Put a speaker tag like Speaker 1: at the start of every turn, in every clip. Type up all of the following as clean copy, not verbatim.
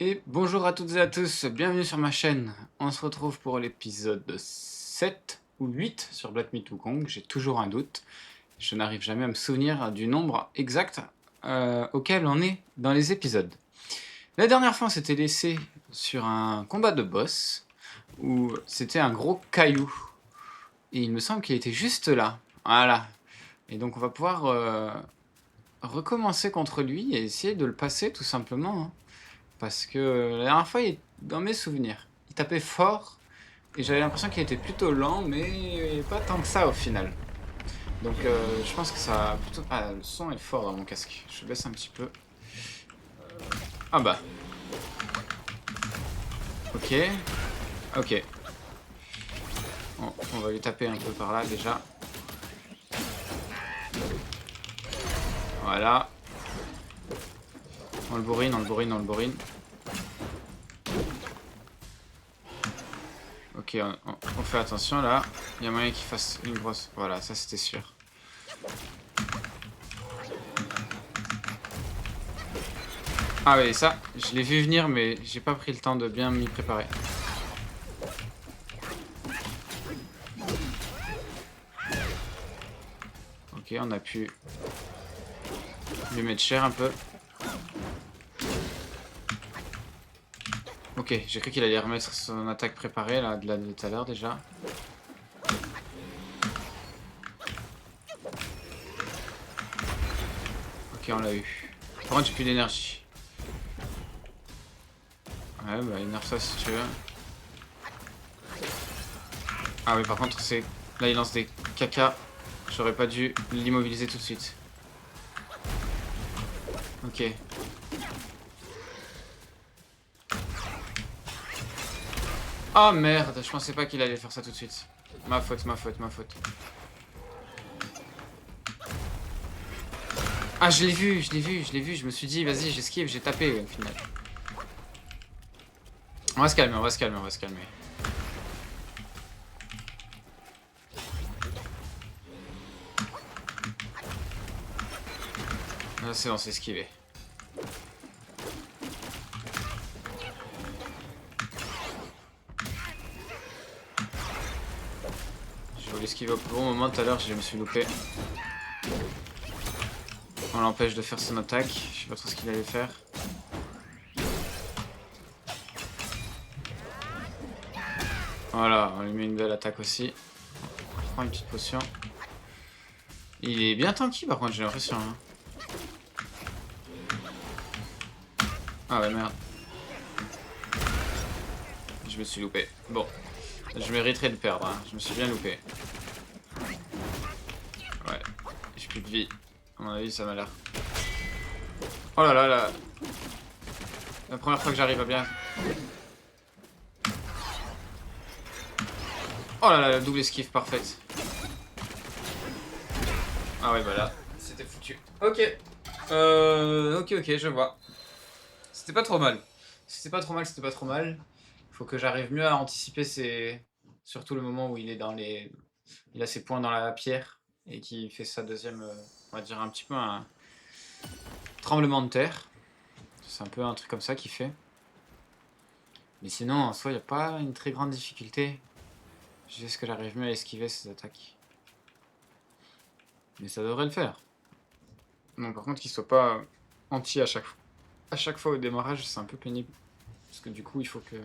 Speaker 1: Et bonjour à toutes et à tous, bienvenue sur ma chaîne. On se retrouve pour l'épisode 7 ou 8 sur Black Myth Wukong, j'ai toujours un doute. Je n'arrive jamais à me souvenir du nombre exact auquel on est dans les épisodes. La dernière fois on s'était laissé sur un combat de boss, où c'était un gros caillou. Et il me semble qu'il était juste là, voilà. Et donc on va pouvoir recommencer contre lui et essayer de le passer tout simplement, hein. Parce que la dernière fois, dans mes souvenirs, il tapait fort et j'avais l'impression qu'il était plutôt lent, mais pas tant que ça au final. Donc je pense que ça va plutôt... Ah, le son est fort dans mon casque. Je baisse un petit peu. Ah bah. Ok. Ok. Bon, on va lui taper un peu par là déjà. Voilà. On le bourrine, on le bourrine, on le bourrine. Ok, on fait attention là. Il y a moyen qu'il fasse une grosse... Voilà, ça c'était sûr. Ah oui, ça, je l'ai vu venir, mais j'ai pas pris le temps de bien m'y préparer. Ok, on a pu lui mettre cher un peu. Ok, j'ai cru qu'il allait remettre son attaque préparée là, de tout à l'heure déjà. Ok, on l'a eu. Par contre, j'ai plus d'énergie. Ouais, bah énerve ça si tu veux. Ah oui, par contre, c'est... Là, il lance des caca. J'aurais pas dû l'immobiliser tout de suite. Ok. Oh merde, je pensais pas qu'il allait faire ça tout de suite. Ma faute, ma faute, ma faute. Ah, je l'ai vu, je l'ai vu, je l'ai vu. Je me suis dit, vas-y, j'esquive, j'ai tapé au final. On va se calmer, on va se calmer, on va se calmer. Là, c'est bon, c'est esquivé. Je voulais esquiver au bon moment tout à l'heure, je me suis loupé. On l'empêche de faire son attaque. Je sais pas trop ce qu'il allait faire. Voilà, on lui met une belle attaque aussi. On prend une petite potion. Il est bien tanky par contre, j'ai l'impression. Hein. Ah ouais, merde. Je me suis loupé. Bon, je mériterais de perdre. Hein. Je me suis bien loupé. Ouais, j'ai plus de vie. À mon avis, ça m'a l'air. Oh là là là. La première fois que j'arrive à bien... Oh là là, la double esquive parfaite. Ah ouais, bah là, c'était foutu. Ok. Ok, je vois. C'était pas trop mal. C'était pas trop mal, c'était pas trop mal. Faut que j'arrive mieux à anticiper ses... Surtout le moment où il est dans les... Il a ses points dans la pierre et qui fait sa deuxième... on va dire un petit peu un tremblement de terre. C'est un peu un truc comme ça qu'il fait. Mais sinon, en soi, il n'y a pas une très grande difficulté. Juste que j'arrive mieux à esquiver ses attaques. Mais ça devrait le faire. Non, par contre, qu'il soit pas anti à chaque fois au démarrage, c'est un peu pénible. Parce que du coup, il faut que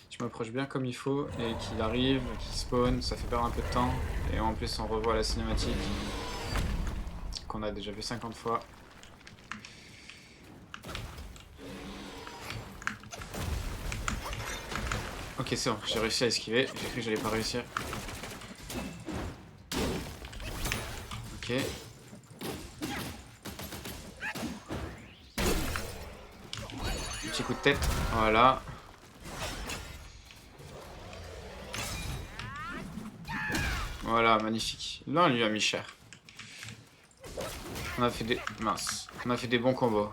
Speaker 1: je m'approche bien comme il faut et qu'il arrive, qu'il spawn, ça fait perdre un peu de temps. Et en plus, on revoit la cinématique qu'on a déjà vu 50 fois. Ok, c'est bon, j'ai réussi à esquiver. J'ai cru que j'allais pas réussir. Ok. Petit coup de tête, voilà. Voilà, magnifique. Là, on lui a mis cher. On a fait des... Mince. On a fait des bons combos.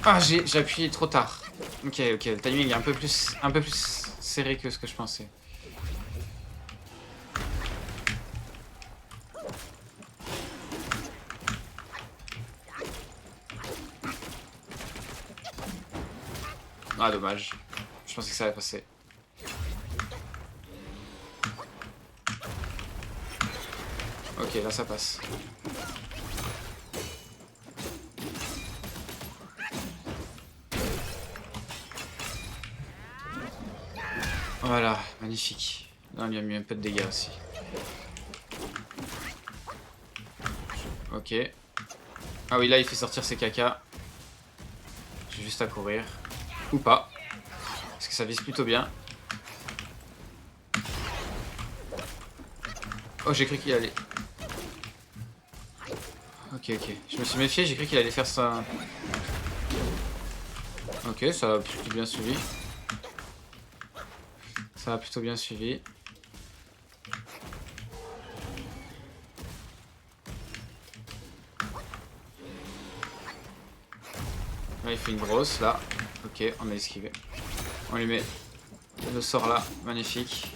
Speaker 1: Ah, j'ai appuyé trop tard. Ok, le timing est un peu plus serré que ce que je pensais. Ah, dommage. Je pensais que ça allait passer. Ok, là ça passe. Voilà, magnifique. Non, il a mis un peu de dégâts aussi. Ok. Ah oui, là il fait sortir ses caca. J'ai juste à courir. Ou pas. Parce que ça vise plutôt bien. Oh, j'ai cru qu'il allait... Ok, ok. Je me suis méfié, j'ai cru qu'il allait faire ça. Ok, ça a plutôt bien suivi. Ça a plutôt bien suivi. Là, il fait une grosse, là. Ok, on a esquivé. On lui met le sort là, magnifique.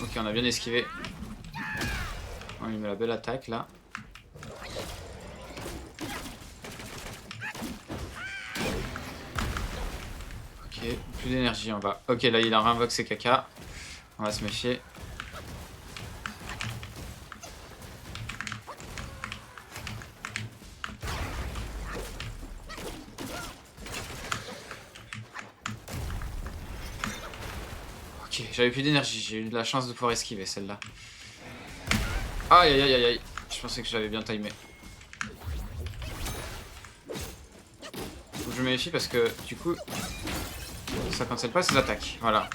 Speaker 1: Ok, on a bien esquivé. On lui met la belle attaque là. Ok, plus d'énergie, on va. Ok, là il a réinvoqué ses caca. On va se méfier. Ok, j'avais plus d'énergie, j'ai eu de la chance de pouvoir esquiver celle-là. Aïe aïe aïe aïe aïe. Je pensais que j'avais bien timé. Faut que je me méfie parce que du coup, ça cancelle pas ses attaques. Voilà.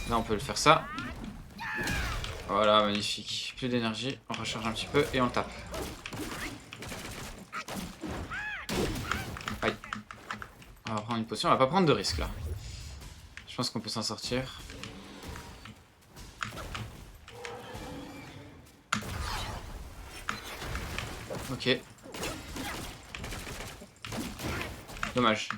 Speaker 1: Là on peut le faire ça. Voilà, magnifique. Plus d'énergie, on recharge un petit peu et on le tape. Aïe. On va prendre une potion, on va pas prendre de risque là. Je pense qu'on peut s'en sortir. Ok. Dommage.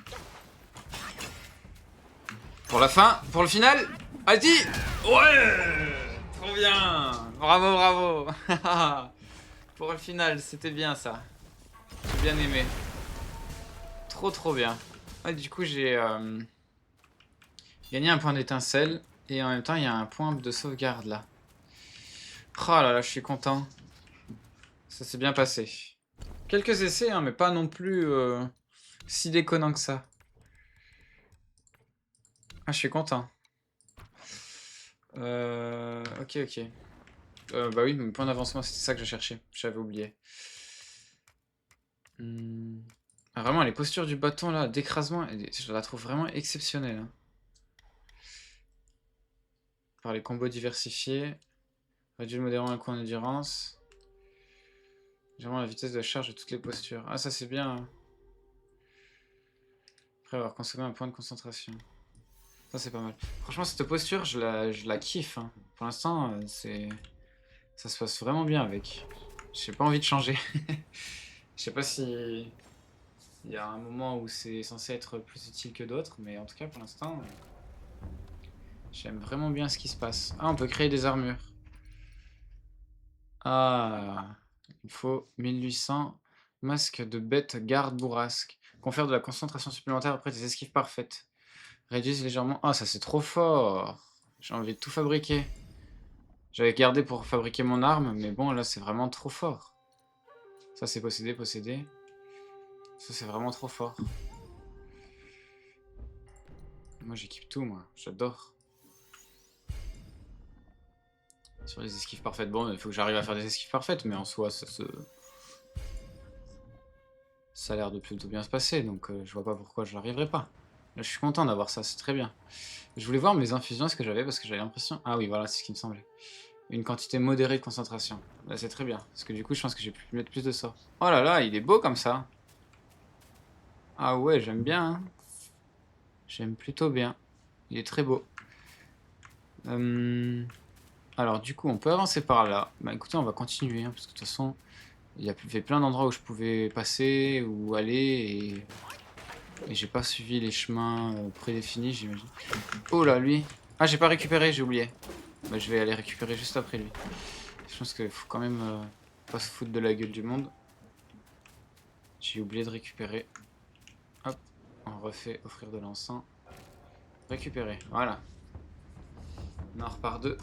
Speaker 1: Pour la fin, pour le final. Allez-y. Ouais. Trop bien. Bravo, bravo. Pour le final, c'était bien ça. J'ai bien aimé. Trop, trop bien. Ouais, du coup, j'ai gagné un point d'étincelle. Et en même temps, il y a un point de sauvegarde là. Oh là là, je suis content. Ça s'est bien passé. Quelques essais, hein, mais pas non plus si déconnant que ça. Ah, je suis content. Ok, ok. Bah oui, mon point d'avancement, c'était ça que je cherchais. J'avais oublié. Ah, vraiment, les postures du bâton, là, d'écrasement, je la trouve vraiment exceptionnelle. Hein. Par les combos diversifiés. Réduire modérément un coup en endurance. Généralement la vitesse de charge de toutes les postures. Ah, ça c'est bien. Hein. Après avoir consommé un point de concentration. Ça c'est pas mal. Franchement, cette posture, je la kiffe. Hein. Pour l'instant, ça se passe vraiment bien avec. J'ai pas envie de changer. Je sais pas si il y a un moment où c'est censé être plus utile que d'autres, mais en tout cas pour l'instant, j'aime vraiment bien ce qui se passe. Ah, on peut créer des armures. Ah, il faut 1800. Masque de bête garde bourrasque. Confère de la concentration supplémentaire après des esquives parfaites. Réduise légèrement. Ah, ça c'est trop fort. J'ai envie de tout fabriquer. J'avais gardé pour fabriquer mon arme, mais bon, là c'est vraiment trop fort. Ça c'est possédé, possédé. Ça c'est vraiment trop fort. Moi j'équipe tout, moi. J'adore. Sur les esquives parfaites. Bon, il faut que j'arrive à faire des esquives parfaites, mais en soi, ça a l'air de plutôt bien se passer, donc je vois pas pourquoi je n'arriverai pas. Là, je suis content d'avoir ça, c'est très bien. Je voulais voir mes infusions, ce que j'avais, parce que j'avais l'impression... Ah oui, voilà, c'est ce qui me semblait. Une quantité modérée de concentration. Là, c'est très bien, parce que du coup, je pense que j'ai pu mettre plus de sorts. Oh là là, il est beau comme ça. Ah ouais, j'aime bien. Hein. J'aime plutôt bien. Il est très beau. Alors du coup, on peut avancer par là. Bah écoutez, on va continuer, hein, parce que de toute façon, il y a plein d'endroits où je pouvais passer ou aller et j'ai pas suivi les chemins prédéfinis, j'imagine. Oh là, lui. Ah, j'ai pas récupéré, j'ai oublié. Bah, je vais aller récupérer juste après lui. Je pense qu'il faut quand même pas se foutre de la gueule du monde. J'ai oublié de récupérer. Hop, on refait offrir de l'encens. Récupérer, voilà. On en repart deux.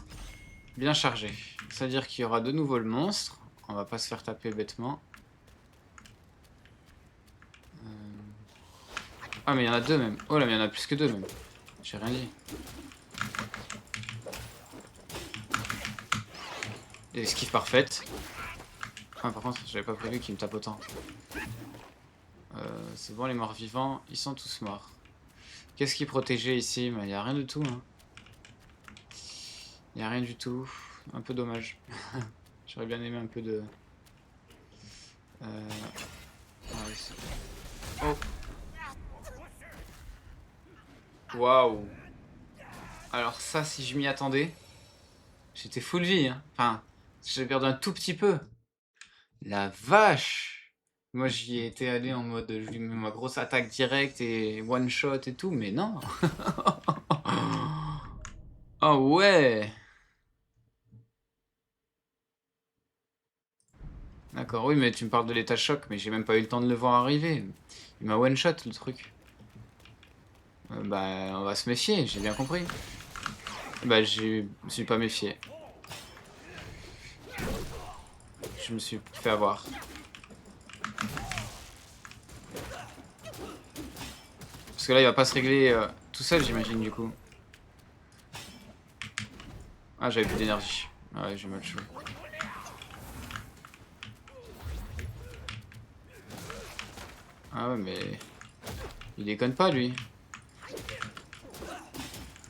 Speaker 1: Bien chargé. C'est-à-dire qu'il y aura de nouveau le monstre. On va pas se faire taper bêtement. Ah mais il y en a deux même. Oh là mais il y en a plus que deux même. J'ai rien dit. Et esquive parfaite. Ah par contre j'avais pas prévu qu'il me tape autant. C'est bon les morts vivants, ils sont tous morts. Qu'est-ce qui est protégé ici? Il n'y a rien du tout. Hein. Il n'y a rien du tout. Un peu dommage. J'aurais bien aimé un peu de... Oh. Waouh. Alors ça, si je m'y attendais, j'étais full vie. Hein. Enfin, j'avais perdu un tout petit peu. La vache. Moi, j'y étais allé en mode, je lui mets ma grosse attaque directe et one shot et tout, mais non. Oh ouais. D'accord, oui, mais tu me parles de l'état choc, mais j'ai même pas eu le temps de le voir arriver. Il m'a one shot le truc. Bah, on va se méfier, j'ai bien compris. Bah, je me suis pas méfié. Je me suis fait avoir. Parce que là, il va pas se régler tout seul, j'imagine, du coup. Ah, j'avais plus d'énergie. Ouais, j'ai mal joué. Ah ouais, mais... Il déconne pas, lui.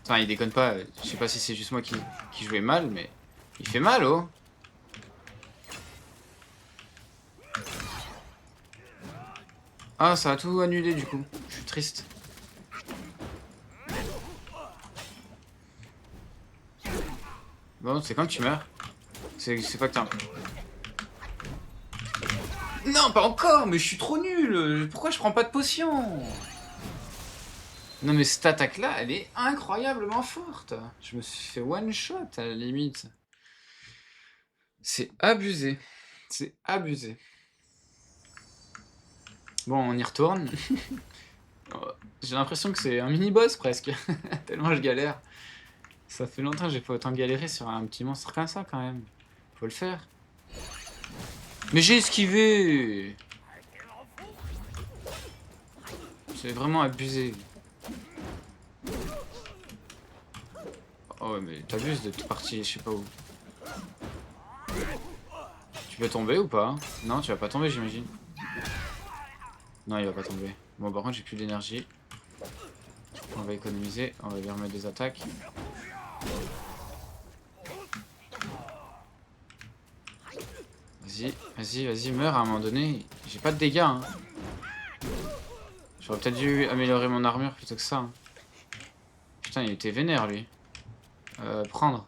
Speaker 1: Enfin, il déconne pas. Je sais pas si c'est juste moi qui jouais mal, mais... Il fait mal, oh. Ah, ça a tout annulé, du coup. Je suis triste. Bon, c'est quand tu meurs. C'est pas que t'as un... Non, pas encore, mais je suis trop nul. Pourquoi je prends pas de potion? Non, mais cette attaque-là, elle est incroyablement forte. Je me suis fait one shot à la limite. C'est abusé. C'est abusé. Bon, on y retourne. J'ai l'impression que c'est un mini-boss presque. Tellement je galère. Ça fait longtemps que j'ai pas autant galéré sur un petit monstre comme ça quand même. Faut le faire. Mais j'ai esquivé. C'est vraiment abusé. Oh ouais, mais t'abuses de partir, je sais pas où. Tu peux tomber ou pas? Non, tu vas pas tomber, j'imagine. Non, il va pas tomber. Bon, par contre, j'ai plus d'énergie. On va économiser, on va lui remettre des attaques. Vas-y, vas-y, vas-y, meurs à un moment donné. J'ai pas de dégâts, hein. J'aurais peut-être dû améliorer mon armure plutôt que ça. Hein. Putain, il était vénère, lui. Prendre.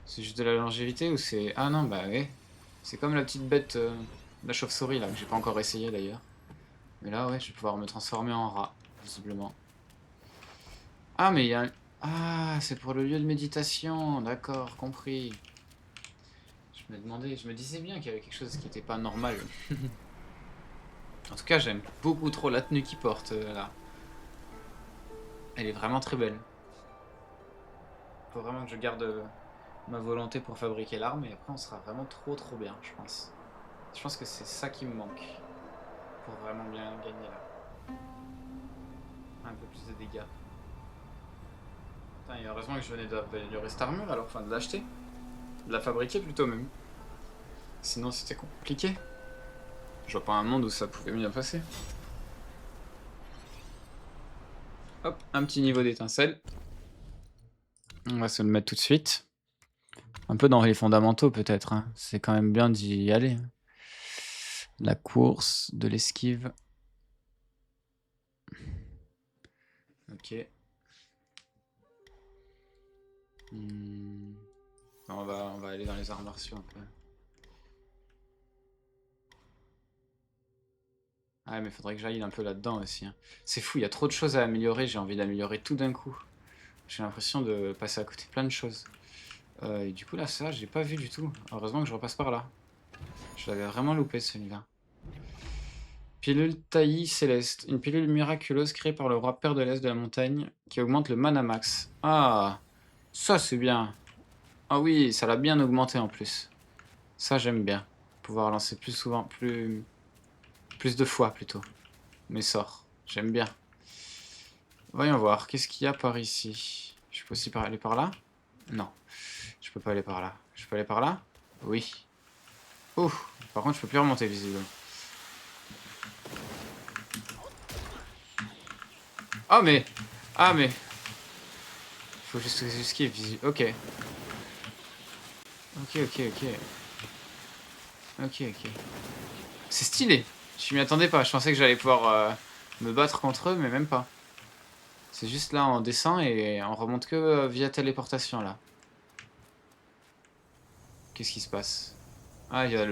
Speaker 1: C'est juste de la longévité ou c'est... Ah non, bah ouais. C'est comme la petite bête, la chauve-souris, là, que j'ai pas encore essayé, d'ailleurs. Mais là, ouais, je vais pouvoir me transformer en rat, visiblement. Ah, mais il y a... Ah, c'est pour le lieu de méditation. D'accord, compris. Je me demandais, je me disais bien qu'il y avait quelque chose qui était pas normal. En tout cas, j'aime beaucoup trop la tenue qu'il porte, là. Elle est vraiment très belle. Faut vraiment que je garde ma volonté pour fabriquer l'arme et après on sera vraiment trop bien, je pense. Je pense que c'est ça qui me manque pour vraiment bien gagner là. Un peu plus de dégâts. Putain, et heureusement que je venais d'améliorer cette armure alors, enfin de l'acheter. De la fabriquer plutôt même. Sinon c'était compliqué. Je vois pas un monde où ça pouvait bien passer. Hop, un petit niveau d'étincelle. On va se le mettre tout de suite. Un peu dans les fondamentaux peut-être. Hein. C'est quand même bien d'y aller. La course, de l'esquive. Ok. On va aller dans les arts martiaux un peu. Ah mais faudrait que j'aille un peu là-dedans aussi. Hein. C'est fou, il y a trop de choses à améliorer, j'ai envie d'améliorer tout d'un coup. J'ai l'impression de passer à côté de plein de choses. Et du coup là, ça, j'ai pas vu du tout. Heureusement que je repasse par là. Je l'avais vraiment loupé celui-là. Pilule taillis céleste. Une pilule miraculeuse créée par le roi père de l'Est de la montagne qui augmente le mana max. Ah, ça c'est bien. Ah oui, ça l'a bien augmenté en plus. Ça j'aime bien. Pouvoir lancer plus souvent, plus de fois plutôt. Mes sorts. J'aime bien. Voyons voir, qu'est-ce qu'il y a par ici? Je peux aussi aller par là? Non, je peux pas aller par là. Je peux aller par là? Oui. Ouh, par contre je peux plus remonter visiblement. Oh mais... Ah mais... Faut juste esquiver visiblement. Ok. Ok. Ok. C'est stylé. Je m'y attendais pas. Je pensais que j'allais pouvoir me battre contre eux, mais même pas. C'est juste là, on descend et on remonte que via téléportation là. Qu'est-ce qui se passe? Ah, il y a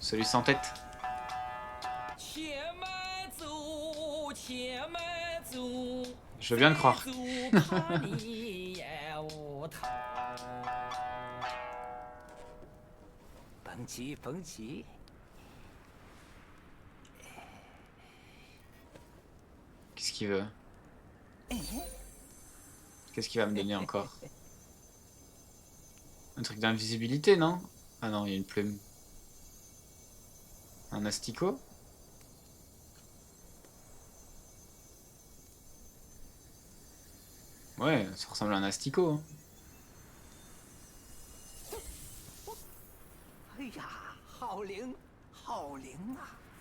Speaker 1: celui sans tête. Je veux bien le croire. Qu'est-ce qu'il veut? Qu'est-ce qu'il va me donner encore? Un truc d'invisibilité, non? Ah non, il y a une plume. Un asticot? Ouais, ça ressemble à un asticot. Hein.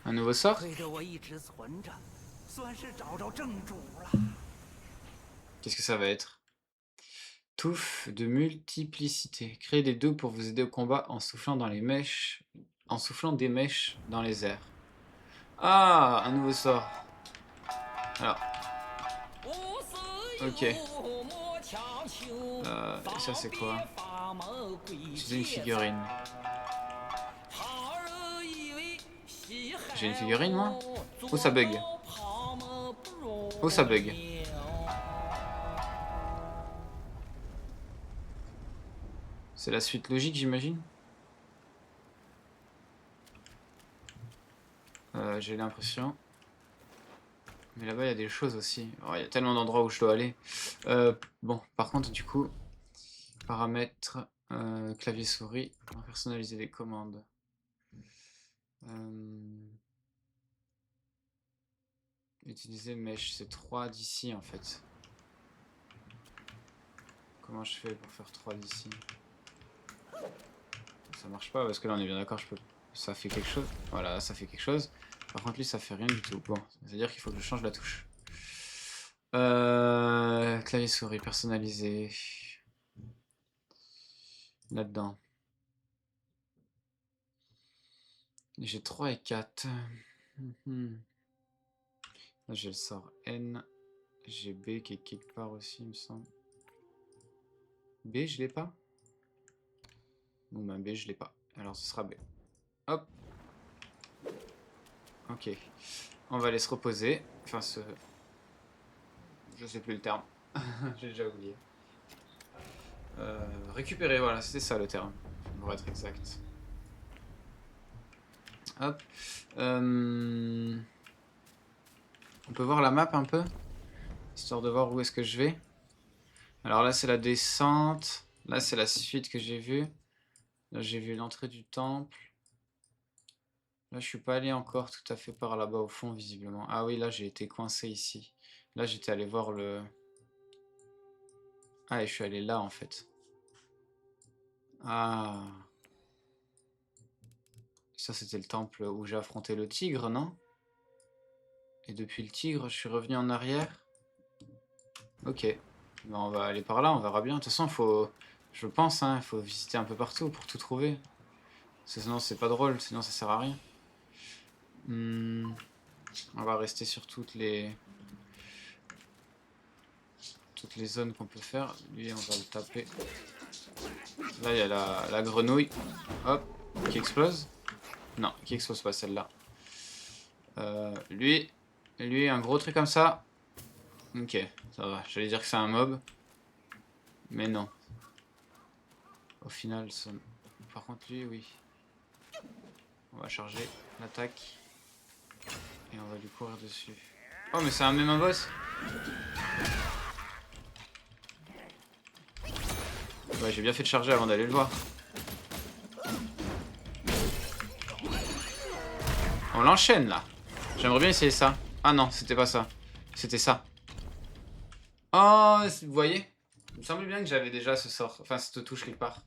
Speaker 1: Un nouveau sort? Qu'est-ce que ça va être? Touffe de multiplicité. Créez des dos pour vous aider au combat en soufflant dans les mèches. En soufflant des mèches dans les airs. Ah, un nouveau sort. Alors. Ok. Et ça c'est quoi? C'est une figurine. J'ai une figurine moi? Oh ça bug. Oh ça bug. C'est la suite logique j'imagine? J'ai l'impression. Mais là-bas il y a des choses aussi. Oh, il y a tellement d'endroits où je dois aller. Bon, par contre du coup, paramètres, clavier souris, on va personnaliser les commandes. Utiliser mesh, c'est 3 d'ici en fait. Comment je fais pour faire 3 d'ici? Ça marche pas parce que là on est bien d'accord, ça fait quelque chose. Voilà, ça fait quelque chose. Par contre lui ça fait rien du tout. Bon, c'est-à-dire qu'il faut que je change la touche. Clavier souris personnalisé. Là-dedans. J'ai 3 et 4. Là j'ai le sort N. J'ai B qui est quelque part aussi il me semble. B je l'ai pas? Bon ben B je l'ai pas. Alors ce sera B. Hop. Ok. On va aller se reposer. Enfin se... Je sais plus le terme. J'ai déjà oublié. Récupérer, voilà, c'était ça le terme. Pour être exact. Hop. On peut voir la map un peu? Histoire de voir où est-ce que je vais. Alors là c'est la descente. Là c'est la suite que j'ai vue. Là j'ai vu l'entrée du temple. Là je suis pas allé encore tout à fait par là-bas au fond visiblement. Ah oui là j'ai été coincé ici. Là j'étais allé voir le... Ah et je suis allé là en fait. Ah. Ça c'était le temple où j'ai affronté le tigre, non? Et depuis le tigre je suis revenu en arrière. Ok. Ben, on va aller par là, on verra bien. De toute façon faut... Je pense, hein, il faut visiter un peu partout pour tout trouver. Sinon c'est pas drôle, sinon ça sert à rien. On va rester sur toutes les zones qu'on peut faire. Lui, on va le taper. Là, il y a la grenouille. Hop, qui explose. Non, qui explose pas celle-là. Lui, un gros truc comme ça. Ok, ça va. J'allais dire que c'est un mob. Mais non. Au final, par contre, lui, oui. On va charger l'attaque. Et on va lui courir dessus. Oh, mais c'est même un boss. Ouais, j'ai bien fait de charger avant d'aller le voir. On l'enchaîne là. J'aimerais bien essayer ça. Ah non, c'était pas ça. C'était ça. Oh, vous voyez? Il me semble bien que j'avais déjà ce sort. Enfin, cette touche quelque part.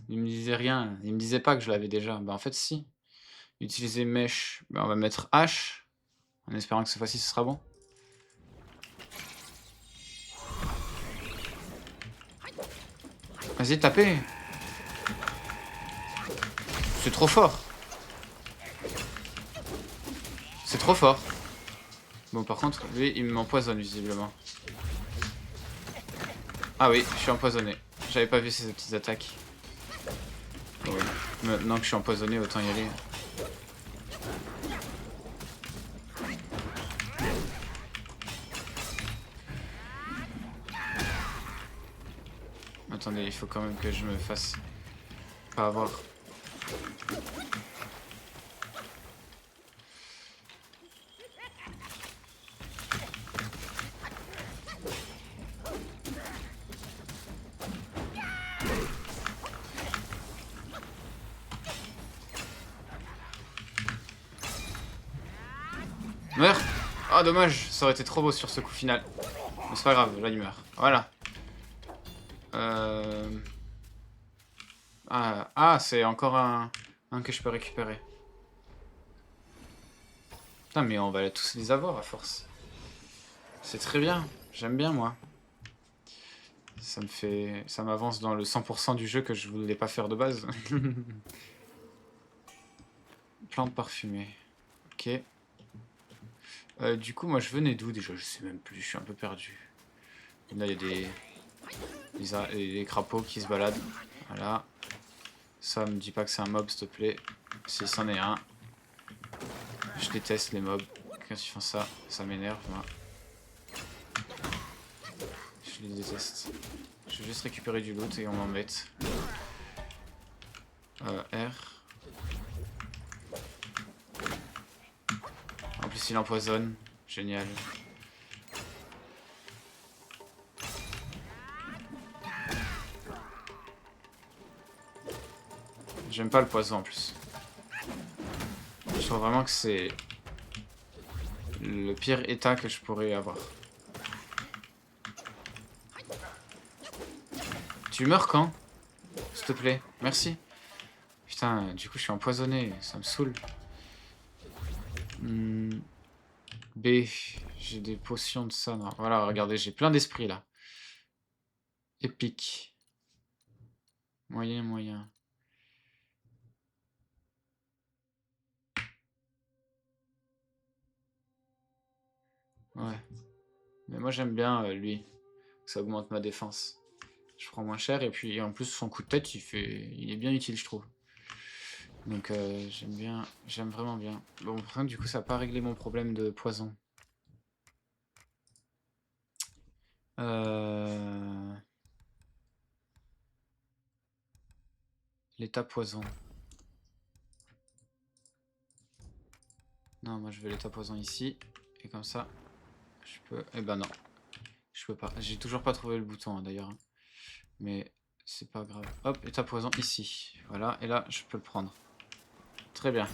Speaker 1: Il me disait rien. Il me disait pas que je l'avais déjà. Bah en fait, si. Utiliser mèche. Bah, on va mettre H. En espérant que cette fois-ci, ce sera bon. Vas-y, tapez. C'est trop fort. C'est trop fort. Bon, par contre, lui, il m'empoisonne visiblement. Ah oui, je suis empoisonné. J'avais pas vu ces petites attaques. Oh oui. Maintenant que je suis empoisonné, autant y aller. Attendez, il faut quand même que je me fasse pas avoir. Meurs. Ah, dommage, ça aurait été trop beau sur ce coup final. Mais c'est pas grave, là il meurt. Voilà. Ah, c'est encore un que je peux récupérer. Putain, mais on va tous les avoir à force. C'est très bien. J'aime bien, moi. Ça m'avance dans le 100% du jeu que je voulais pas faire de base. Plante parfumée. Ok. Du coup, moi, je venais d'où déjà? Je sais même plus. Je suis un peu perdu. Là, il y a des crapauds qui se baladent. Voilà. Ça, me dis pas que c'est un mob, s'il te plaît. Si c'en est un. Je déteste les mobs. Quand ils font ça, ça m'énerve, moi. Je les déteste. Je vais juste récupérer du loot et on m'embête. R. En plus, il empoisonne. Génial. J'aime pas le poison en plus. Je trouve vraiment que c'est le pire état que je pourrais avoir. Tu meurs quand? S'il te plaît. Merci. Putain, du coup, je suis empoisonné. Ça me saoule. B. J'ai des potions de ça. Non. Voilà, regardez, j'ai plein d'esprit là. Épique. Moyen, moyen. Ouais. Mais moi, j'aime bien lui. Ça augmente ma défense. Je prends moins cher et puis en plus, son coup de tête, il est bien utile, je trouve. Donc j'aime bien, j'aime vraiment bien. Bon, par contre, du coup, ça n'a pas réglé mon problème de poison. L'état poison. Non, moi je veux l'état poison ici. Et comme ça, je peux... Eh ben non, je peux pas. J'ai toujours pas trouvé le bouton hein, d'ailleurs. Mais c'est pas grave. Hop, état poison ici. Voilà, et là, je peux le prendre. Très bien.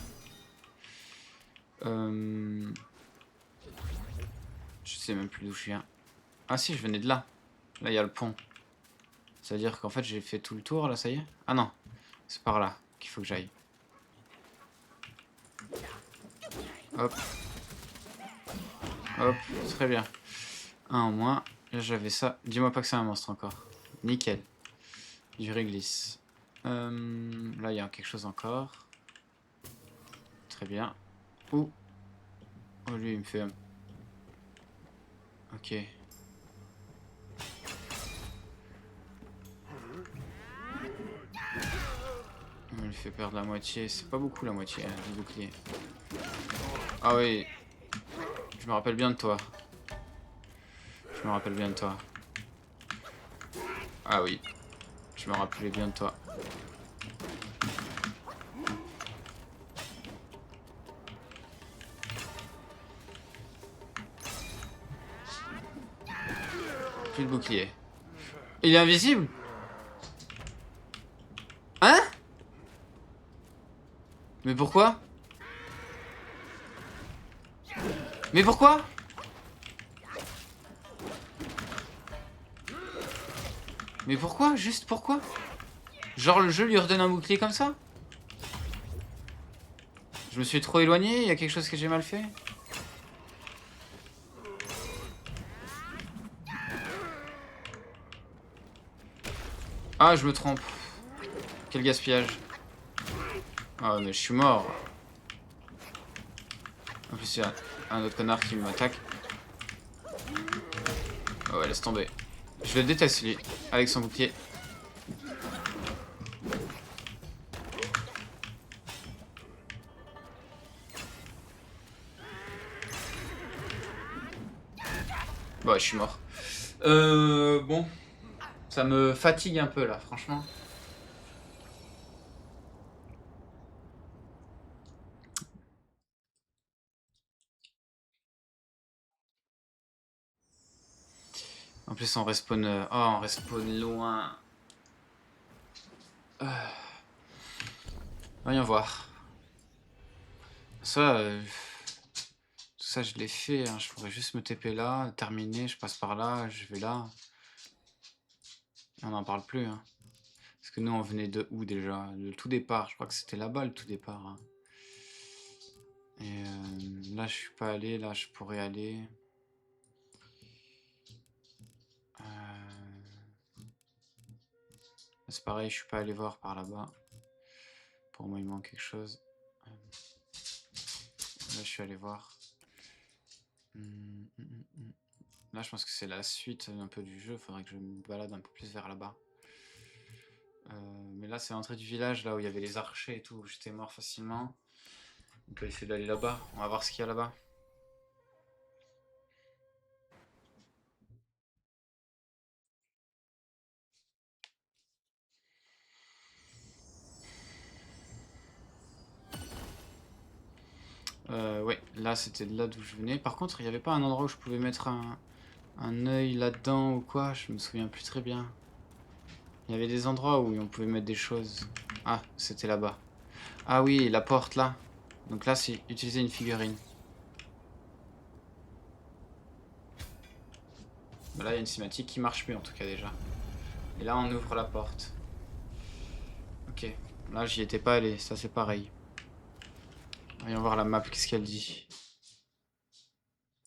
Speaker 1: Je sais même plus d'où je viens. Ah si, je venais de là. Là, il y a le pont. Ça veut dire qu'en fait, j'ai fait tout le tour, là, ça y est? Ah non, c'est par là qu'il faut que j'aille. Hop. Hop, très bien. Un en moins. Là, j'avais ça. Dis-moi pas que c'est un monstre encore. Nickel. Du réglisse. Là, il y a quelque chose encore. Très bien. Ouh. Oh, lui, il me fait... Ok. fait perdre la moitié. C'est pas beaucoup la moitié du bouclier. Ah oui. Je me rappelle bien de toi. Je me rappelle bien de toi. Ah oui. Je me rappelais bien de toi. Plus de bouclier. Il est invisible? Hein? Mais pourquoi? Mais pourquoi? Mais pourquoi? Juste pourquoi? Genre le jeu lui redonne un bouclier comme ça? Je me suis trop éloigné, il y a quelque chose que j'ai mal fait? Ah, je me trompe. Quel gaspillage. Ah, mais je suis mort. En plus, il y a un autre connard qui m'attaque. Oh ouais, laisse tomber. Je le déteste, lui, avec son bouclier. Bon, ouais, je suis mort. Bon. Ça me fatigue un peu, là, franchement. En plus, on respawn... Oh, on respawn loin. Voyons voir. Ça... Tout ça, je l'ai fait. Hein. Je pourrais juste me TP là, terminer, je passe par là, je vais là. Et on n'en parle plus. Hein. Parce que nous, on venait de où déjà? Le tout départ. Je crois que c'était là-bas le tout départ. Hein. Et là, je suis pas allé. Là, je pourrais aller. C'est pareil, je suis pas allé voir par là-bas. Pour moi, il manque quelque chose. Là, je suis allé voir. Là, je pense que c'est la suite un peu du jeu. Faudrait que je me balade un peu plus vers là-bas. Mais là, c'est l'entrée du village, là où il y avait les archers et tout. J'étais mort facilement. On peut essayer d'aller là-bas. On va voir ce qu'il y a là-bas. Ouais, là c'était de là d'où je venais. Par contre, il n'y avait pas un endroit où je pouvais mettre un œil là-dedans ou quoi? Je me souviens plus très bien. Il y avait des endroits où on pouvait mettre des choses. Ah, c'était là-bas. Ah oui, la porte là. Donc là, c'est utiliser une figurine. Bah là, il y a une cinématique qui marche mieux en tout cas déjà. Et là, on ouvre la porte. Ok. Là, j'y étais pas allé. Ça, c'est pareil. Voyons voir la map. Qu'est-ce qu'elle dit?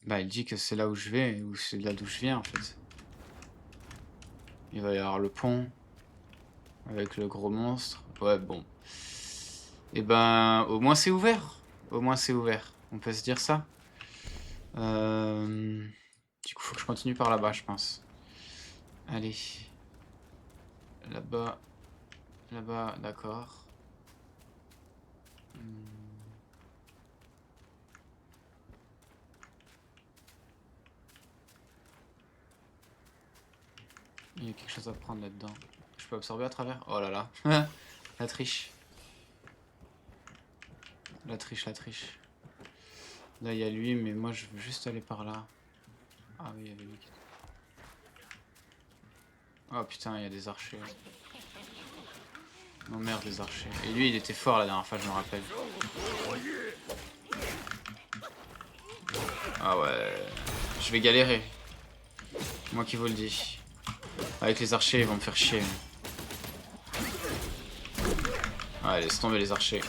Speaker 1: Bah, elle dit que c'est là où je vais, ou c'est là d'où je viens en fait. Il va y avoir le pont. Avec le gros monstre. Ouais, bon. Et ben, au moins c'est ouvert. Au moins c'est ouvert. On peut se dire ça. Du coup, faut que je continue par là-bas, je pense. Allez. Là-bas. Là-bas, d'accord. Il y a quelque chose à prendre là-dedans. Je peux absorber à travers? Oh là là. La triche. La triche, la triche. Là, il y a lui, mais moi, je veux juste aller par là. Ah oui, il y avait lui qui... Oh putain, il y a des archers. Non, merde, des archers. Et lui, il était fort la dernière fois, je me rappelle. Ah ouais. Je vais galérer. Moi qui vous le dis. Avec les archers, ils vont me faire chier. Ah, laisse tomber les archers.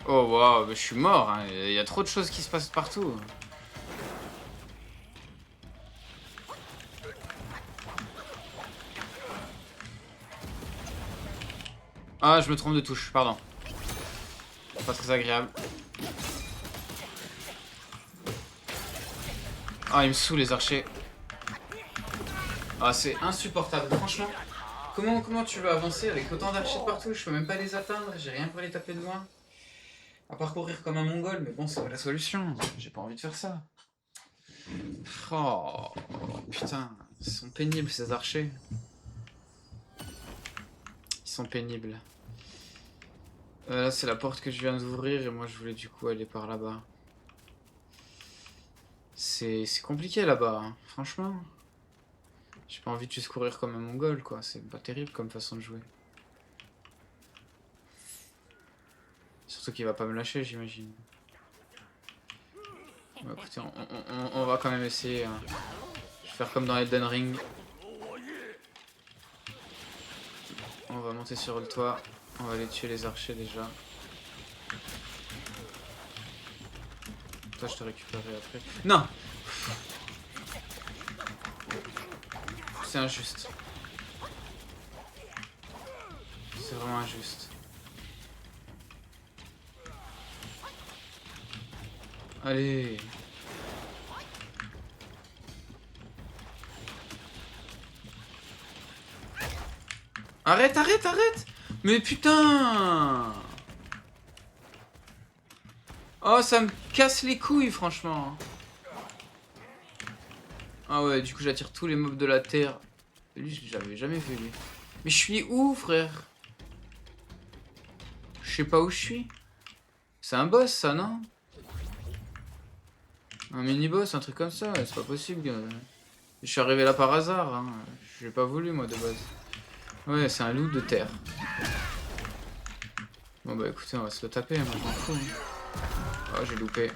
Speaker 1: Oh waouh, je suis mort. Hein. Il y a trop de choses qui se passent partout. Ah, je me trompe de touche, pardon. Pas très agréable. Ah, ils me saoulent les archers. Ah, c'est insupportable, franchement. Comment tu veux avancer avec autant d'archers de partout? Je peux même pas les atteindre, j'ai rien pour les taper de loin. À part courir comme un mongol, mais bon, c'est pas la solution. J'ai pas envie de faire ça. Oh, putain, ils sont pénibles ces archers. Ils sont pénibles. Là, c'est la porte que je viens d'ouvrir et moi je voulais du coup aller par là-bas. C'est compliqué là-bas, hein, franchement. J'ai pas envie de juste courir comme un mongol, quoi. C'est pas terrible comme façon de jouer. Surtout qu'il va pas me lâcher, j'imagine. Bon, écoutez, on va quand même essayer. Hein. Je vais faire comme dans Elden Ring. On va monter sur le toit. On va aller tuer les archers déjà. Toi, je te récupérerai après. Non! C'est injuste. C'est vraiment injuste. Allez! Arrête, arrête, arrête! Mais putain! Oh, ça me casse les couilles, franchement. Ah ouais, du coup, j'attire tous les mobs de la terre. Lui, je l'avais jamais vu, lui. Mais je suis où, frère? Je sais pas où je suis. C'est un boss, ça, non? Un mini-boss, un truc comme ça, ouais, c'est pas possible. Je suis arrivé là par hasard, hein. J'ai pas voulu, moi, de base. Ouais, c'est un loup de terre. Bon, bah écoutez, on va se le taper, moi, je m'en fous. Hein. Oh, j'ai loupé.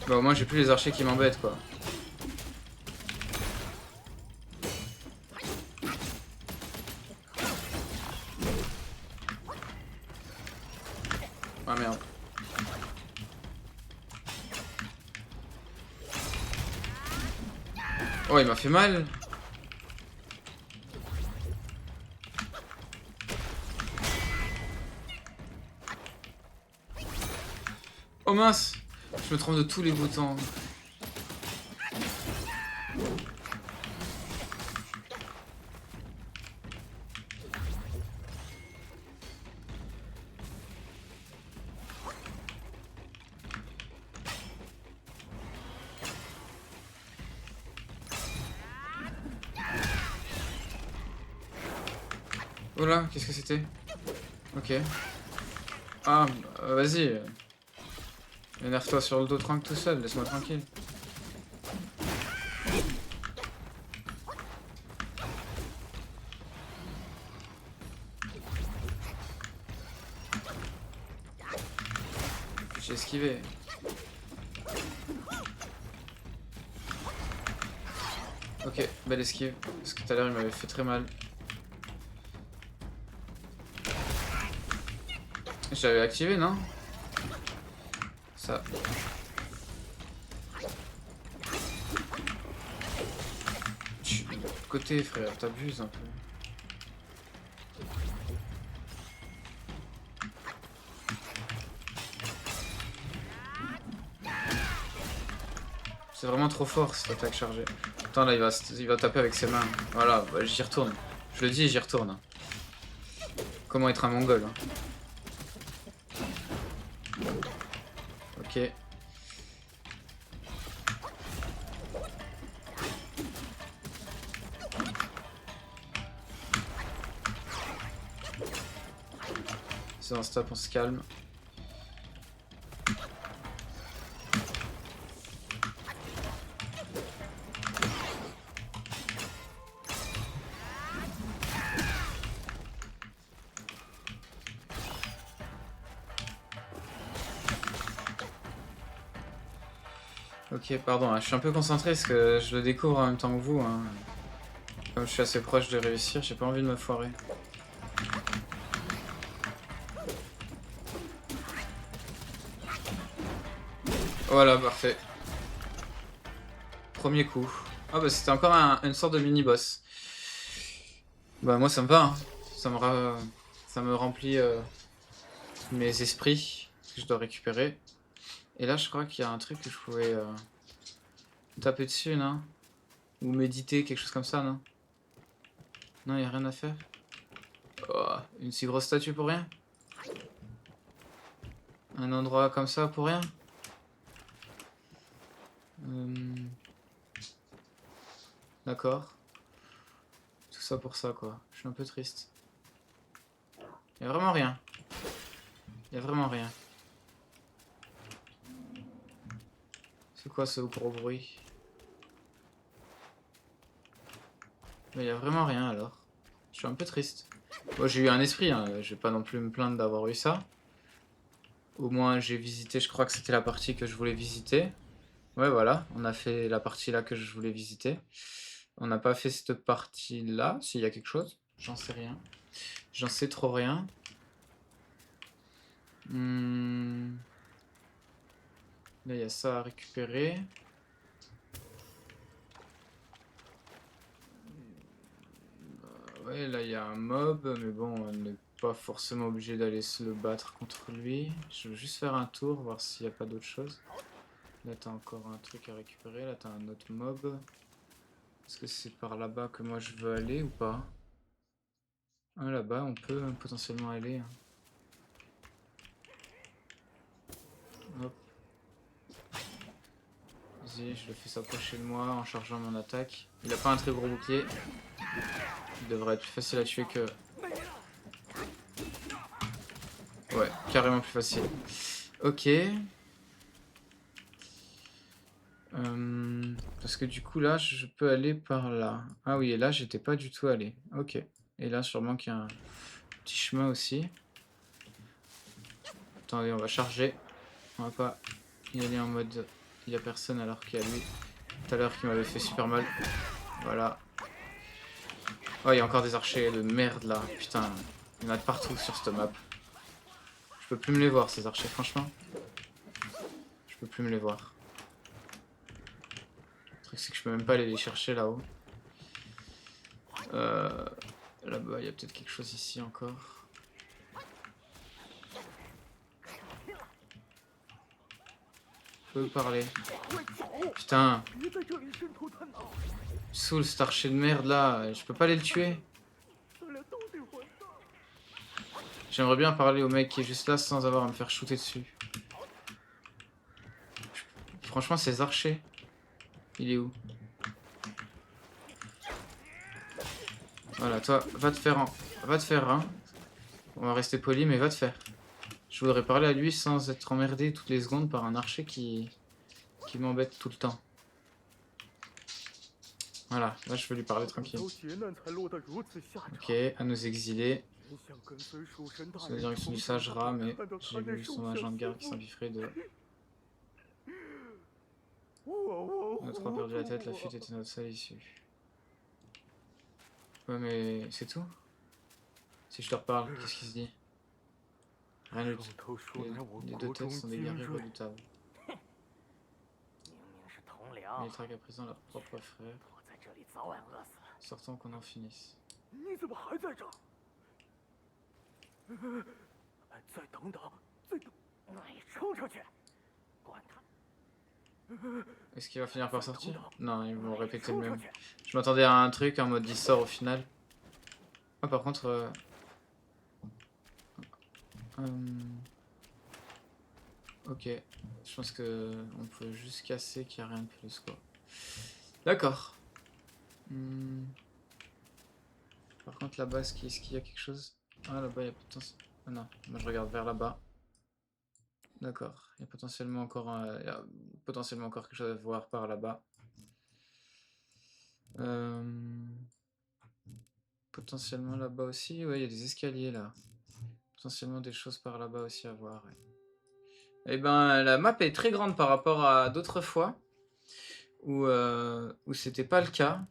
Speaker 1: Bah, au moins, j'ai plus les archers qui m'embêtent, quoi. Ah merde. Oh, il m'a fait mal. Oh mince. Je me trompe de tous les boutons. Oh là, qu'est-ce que c'était? Ok. Ah, vas-y. Énerve-toi sur le dos tranquille tout seul, laisse-moi tranquille. J'ai esquivé. Ok, belle esquive. Parce que tout à l'heure il m'avait fait très mal. J'avais activé, non? Ça. Je suis de l'autre côté, frère, t'abuses un peu. C'est vraiment trop fort cette attaque chargée. Attends, là il va taper avec ses mains. Voilà, bah, j'y retourne. Je le dis, j'y retourne. Comment être un mongol, hein. Ok. C'est un stop, on se calme. Ok, pardon, hein, je suis un peu concentré parce que je le découvre en même temps que vous. Hein. Comme je suis assez proche de réussir, j'ai pas envie de me foirer. Voilà, parfait. Premier coup. Ah bah c'était encore une sorte de mini-boss. Bah moi ça me va, hein. Ça me remplit mes esprits que je dois récupérer. Et là, je crois qu'il y a un truc que je pouvais taper dessus, non? Ou méditer, quelque chose comme ça, non? Non, il n'y a rien à faire. Oh, une si grosse statue pour rien? Un endroit comme ça pour rien? D'accord. Tout ça pour ça, quoi. Je suis un peu triste. Il n'y a vraiment rien. Il n'y a vraiment rien. C'est quoi ce gros bruit? Mais il n'y a vraiment rien alors. Je suis un peu triste. Bon, j'ai eu un esprit, hein. Je vais pas non plus me plaindre d'avoir eu ça. Au moins j'ai visité, je crois que c'était la partie que je voulais visiter. Ouais, voilà, on a fait la partie là que je voulais visiter. On n'a pas fait cette partie là, s'il y a quelque chose. J'en sais rien. J'en sais trop rien. Là, il y a ça à récupérer. Ouais, là, il y a un mob, mais bon, on n'est pas forcément obligé d'aller se le battre contre lui. Je veux juste faire un tour, voir s'il n'y a pas d'autre chose. Là, t'as encore un truc à récupérer. Là, t'as un autre mob. Est-ce que c'est par là-bas que moi je veux aller ou pas? Ah, là-bas, on peut potentiellement aller. Hop. Vas-y, je le fais s'approcher de moi en chargeant mon attaque. Il a pas un très gros bouclier. Il devrait être plus facile à tuer que... Ouais, carrément plus facile. Ok. Parce que du coup là, je peux aller par là. Ah oui, et là, j'étais pas du tout allé. Ok. Et là, sûrement qu'il y a un petit chemin aussi. Attendez, on va charger. On va pas y aller en mode... Il y a personne alors qu'il y a lui. Tout à l'heure qui m'avait fait super mal. Voilà. Oh, il y a encore des archers de merde là. Putain, il y en a de partout sur cette map. Je peux plus me les voir ces archers, franchement. Je peux plus me les voir. Le truc c'est que je peux même pas aller les chercher là-haut. Là-bas, il y a peut-être quelque chose ici encore. Je peux parler. Putain. Saoul, cet archer de merde là. Je peux pas aller le tuer. J'aimerais bien parler au mec qui est juste là sans avoir à me faire shooter dessus. Franchement, ces archers. Il est où? Voilà, toi, va te faire hein. On va rester poli, mais va te faire. Je voudrais parler à lui sans être emmerdé toutes les secondes par un archer qui m'embête tout le temps. Voilà, là je veux lui parler tranquille. Ok, à nos exilés. Ça veut dire que c'est du sage rat, mais j'ai vu son agent de garde qui s'embifferait de... Notre a perdu la tête, la fuite était notre seule issue. Ouais, mais c'est tout? Si je leur parle, qu'est-ce qu'il se dit? Rien du tout. Les deux têtes sont des guerriers redoutables. Mais ils traquent à présent leur propre frère. Sortons qu'on en finisse. Est-ce qu'il va finir par sortir? Non, ils vont répéter le même. Je m'attendais à un truc en mode il sort au final. Ah, par contre... Ok, je pense que on peut juste casser qu'il n'y a rien de plus quoi. D'accord. Par contre là-bas, est-ce qu'il y a quelque chose? Ah là-bas il y a potentiellement... Ah non, moi je regarde vers là-bas. D'accord, il y a potentiellement encore quelque chose à voir par là-bas. Potentiellement là-bas aussi, ouais il y a des escaliers là. Potentiellement des choses par là-bas aussi à voir. Ouais. Et ben la map est très grande par rapport à d'autres fois où c'était pas le cas.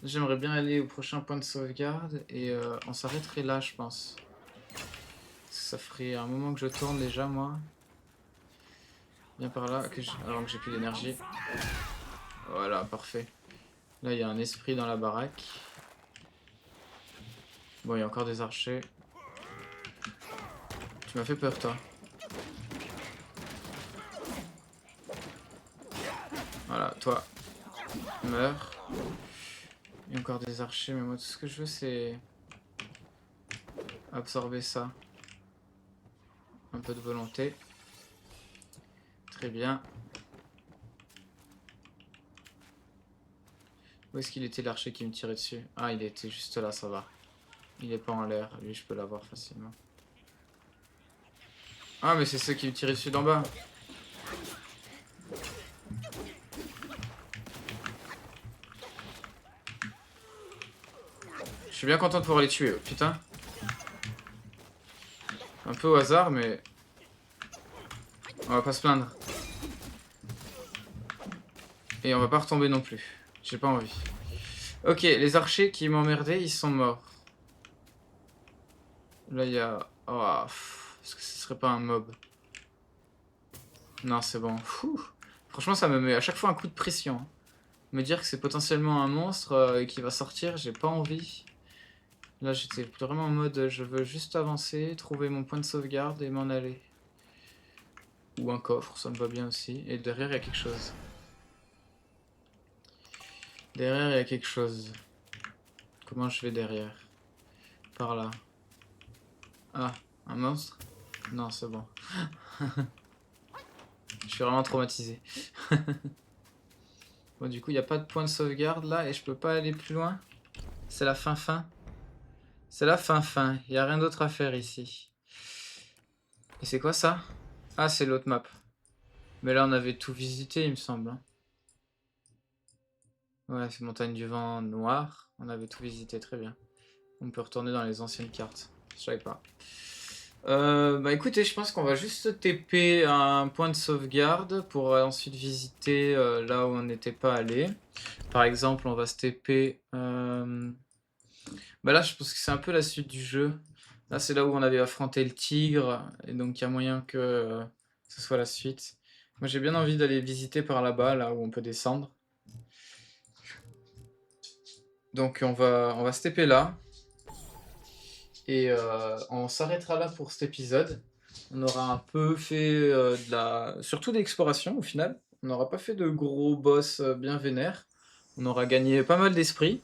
Speaker 1: J'aimerais bien aller au prochain point de sauvegarde et on s'arrêterait là je pense. Ça ferait un moment que je tourne déjà moi. Bien par là, avant que j'ai plus d'énergie. Voilà, parfait. Là il y a un esprit dans la baraque. Bon il y a encore des archers. Tu m'as fait peur, toi. Voilà, toi, meurs. Il y a encore des archers, mais moi tout ce que je veux c'est absorber ça. Un peu de volonté. Très bien. Où est-ce qu'il était l'archer qui me tirait dessus? Ah, il était juste là, ça va. Il est pas en l'air, lui je peux l'avoir facilement. Ah, mais c'est ceux qui me tiraient dessus d'en bas. Je suis bien content de pouvoir les tuer, oh, putain. Un peu au hasard, mais... On va pas se plaindre. Et on va pas retomber non plus. J'ai pas envie. Ok, les archers qui m'emmerdaient, ils sont morts. Là, il y a... Oh, est-ce que ce serait pas un mob? Non, c'est bon. Franchement, ça me met à chaque fois un coup de pression. Hein. Me dire que c'est potentiellement un monstre et qui va sortir, j'ai pas envie. Là, j'étais vraiment en mode, je veux juste avancer, trouver mon point de sauvegarde et m'en aller. Ou un coffre, ça me va bien aussi. Et derrière, il y a quelque chose. Derrière, il y a quelque chose. Comment je vais derrière? Par là. Ah, un monstre? Non, c'est bon. Je suis vraiment traumatisé. Bon, du coup, il n'y a pas de point de sauvegarde là et je peux pas aller plus loin. C'est la fin. C'est la fin. Il n'y a rien d'autre à faire ici. Et c'est quoi ça? Ah, c'est l'autre map. Mais là, on avait tout visité, il me semble. Hein. Ouais, c'est Montagne du Vent noir. On avait tout visité, très bien. On peut retourner dans les anciennes cartes. Je savais pas. Bah écoutez, je pense qu'on va juste TP un point de sauvegarde pour ensuite visiter là où on n'était pas allé. Par exemple, on va se TP... Bah là, je pense que c'est un peu la suite du jeu. Là, c'est là où on avait affronté le tigre, et donc il y a moyen que ce soit la suite. Moi, j'ai bien envie d'aller visiter par là-bas, là où on peut descendre. Donc on va se TP là. Et on s'arrêtera là pour cet épisode. On aura un peu fait surtout d'exploration au final. On n'aura pas fait de gros boss bien vénères. On aura gagné pas mal d'esprit.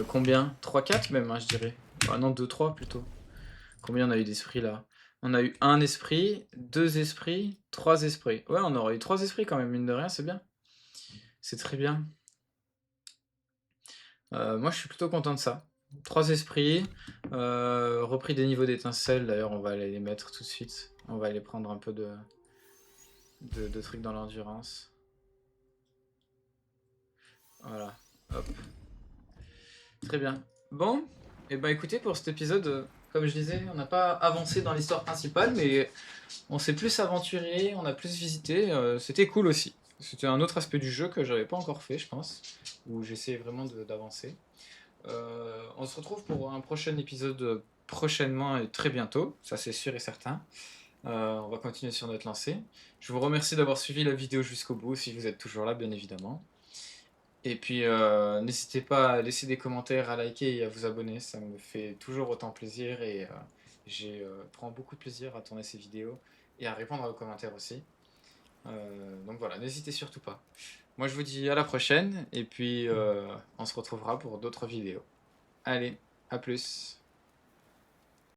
Speaker 1: Combien? 3-4 même, hein, je dirais. Ah non, 2-3 plutôt. Combien on a eu d'esprits là? On a eu un esprit, 2 esprits, 3 esprits. Ouais, on aura eu 3 esprits quand même, mine de rien, c'est bien. C'est très bien. Moi, je suis plutôt content de ça. 3 esprits, repris des niveaux d'étincelles, d'ailleurs, on va aller les mettre tout de suite. On va aller prendre un peu de trucs dans l'endurance. Voilà, hop. Très bien. Bon, et bah écoutez, pour cet épisode, comme je disais, on n'a pas avancé dans l'histoire principale, mais on s'est plus aventuré, on a plus visité, c'était cool aussi. C'était un autre aspect du jeu que j'avais pas encore fait, je pense, où j'essayais vraiment d'avancer. On se retrouve pour un prochain épisode prochainement et très bientôt, ça c'est sûr et certain. On va continuer sur notre lancée. Je vous remercie d'avoir suivi la vidéo jusqu'au bout, si vous êtes toujours là, bien évidemment. Et puis, n'hésitez pas à laisser des commentaires, à liker et à vous abonner, ça me fait toujours autant plaisir et prends beaucoup de plaisir à tourner ces vidéos et à répondre aux commentaires aussi. Donc voilà, n'hésitez surtout pas. Moi je vous dis à la prochaine et puis on se retrouvera pour d'autres vidéos. Allez, à plus.